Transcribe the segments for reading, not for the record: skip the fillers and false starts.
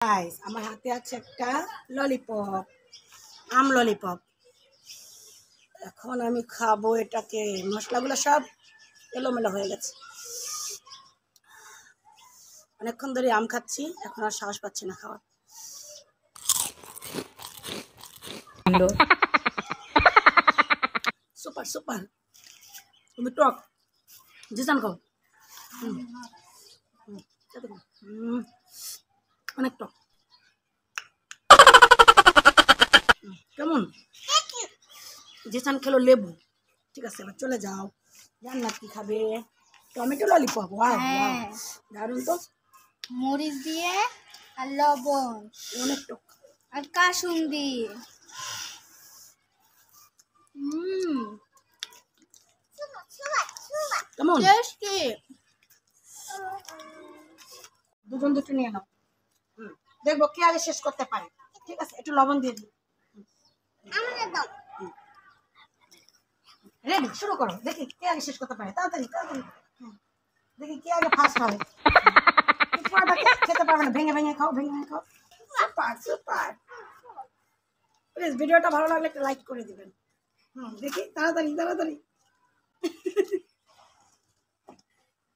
Guys আমার হাতে আছে একটা ললিপপ, আম ললিপপ। এখন আমি খাবো এটাকে। মশলাগুলো সব এলোমেলো হয়ে গেছে। অনেকক্ষণ ধরে আম খাচ্ছি, এখন আর সাহস পাচ্ছি না খাওয়ার। সুপার সুপার, তুমি টক জিসান খাও। অনেক টক। কেমন? জিসান খেলো লেবু। ঠিক আছে, এবার চলে যাও। জান্নাত কি খাবে? Tomato lollipop. ওয়াও দারুণ তো। মরিচ দিয়ে আর লবণ অনেক টক আর কাসুন্দি। কেমন? টেস্টি। দুজন দুটো নিয়ে নাও। দেখবো কে আগে শেষ করতে পারে। ঠিক আছে, একটু লবণ দিয়ে দিই। রেডি, শুরু করো। দেখি কে আগে শেষ করতে পারে। তাড়াতাড়ি তাড়াতাড়ি। দেখি কে আগে ফার্স্ট হবে। খেতে পারবে না, ভেঙে ভেঙে খাও, ভেঙে ভেঙে খাও। Super super. প্লিজ ভিডিওটা ভালো লাগলে একটা লাইক করে দিবেন। দেখি তাড়াতাড়ি তাড়াতাড়ি।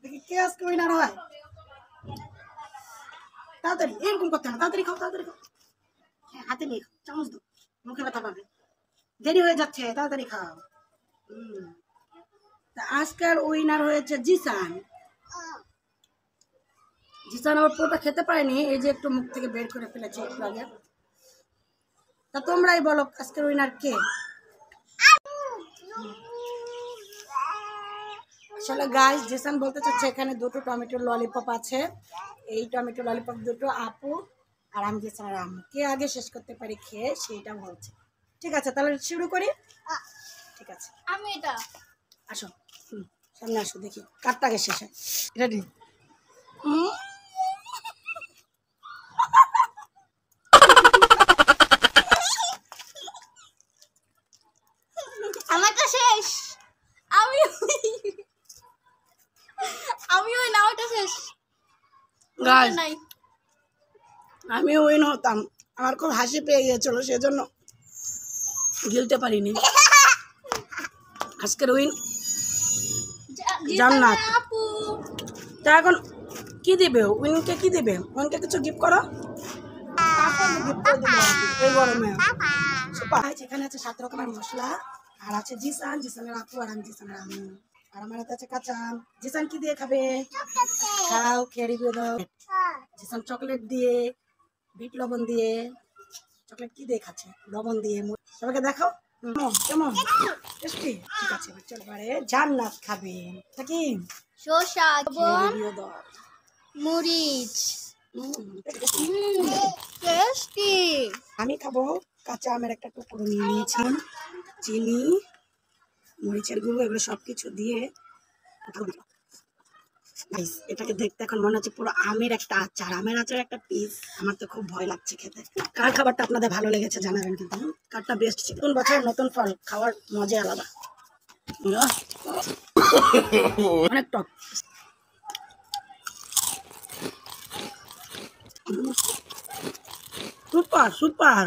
দেখি কে আজকে উইনার হয়। তাড়াতাড়ি, এরকম করতে হবে। তাড়াতাড়ি খাও, তাড়াতাড়ি খাও। হ্যাঁ, হাতে নিয়ে খাও, চামচ দাও, মুখে ব্যথা পাবে। দেরি হয়ে যাচ্ছে, তাড়াতাড়ি খাও। আজকের উইনার হয়েছে জিসান। জিসান আবার পুরোটা খেতে পারেনি, এই যে একটু মুখ থেকে বের করে ফেলেছে একটু আগে। তা তোমরাই বলো আজকের উইনার কে? আসলে গাইস জিসান বলতে চাচ্ছে এখানে দুটো টমেটো ললিপপ আছে। এই টমেটো ললিপপ দুটো আপু আর আমি জিসানের আম্মু কে আগে শেষ করতে পারি খেয়ে সেইটা বলছে। ঠিক আছে, তাহলে শুরু করি। ঠিক আছে, আমি এটা আসো। সামনে আসো, দেখি কারটা আগে শেষ হয়। রেডি? আমারটা শেষ। আমি ওই না, ওটা শেষ। গাইস নাই, আমি উইন হতাম, আমার খুব হাসি পেয়ে গিয়েছিল, সেজন্য গিলতে পারিনি। আজকের উইন জান্নাত। আপু তা এখন কি দিবে উইনকে? কি দিবে উইনকে? কিছু গিফট করো। এই গরমে এখানে আছে 7 রকমের মশলা, আর আছে জিসান, জিসানের আপু আর আমি জিসানের আম্মু। আর আমার হাতে আছে কাঁচা আম। জিসান কি দিয়ে খাবে? খাও, খেয়ে রিভিউ দাও। জিসান চকলেট দিয়ে, বিট লবণ দিয়ে। চকলেট কি দিয়ে খাচ্ছে? লবণ দিয়ে। সবাইকে দেখাও কেমন টেস্টি। ঠিক আছে, এবার চলো পারে জান্নাত খাবে। তা কি? শসা, রিভিউ দাও। মরিচ। টেস্টি। আমি খাবো কাঁচা আমের একটা টুকরো নিয়ে নিয়েছি, চিনি, মরিচের গুঁড়ো, এগুলো সবকিছু দিয়ে এটাকে দেখতে এখন মনে হচ্ছে পুরো আমের একটা আচার, আমের আচার একটা পিস। আমার তো খুব ভয় লাগছে খেতে। কার খাবারটা আপনাদের ভালো লেগেছে জানাবেন কিন্তু। কারটা বেস্ট ছিল। নতুন বছর নতুন ফল, খাওয়ার মজা আলাদা। অনেক টক। Super super.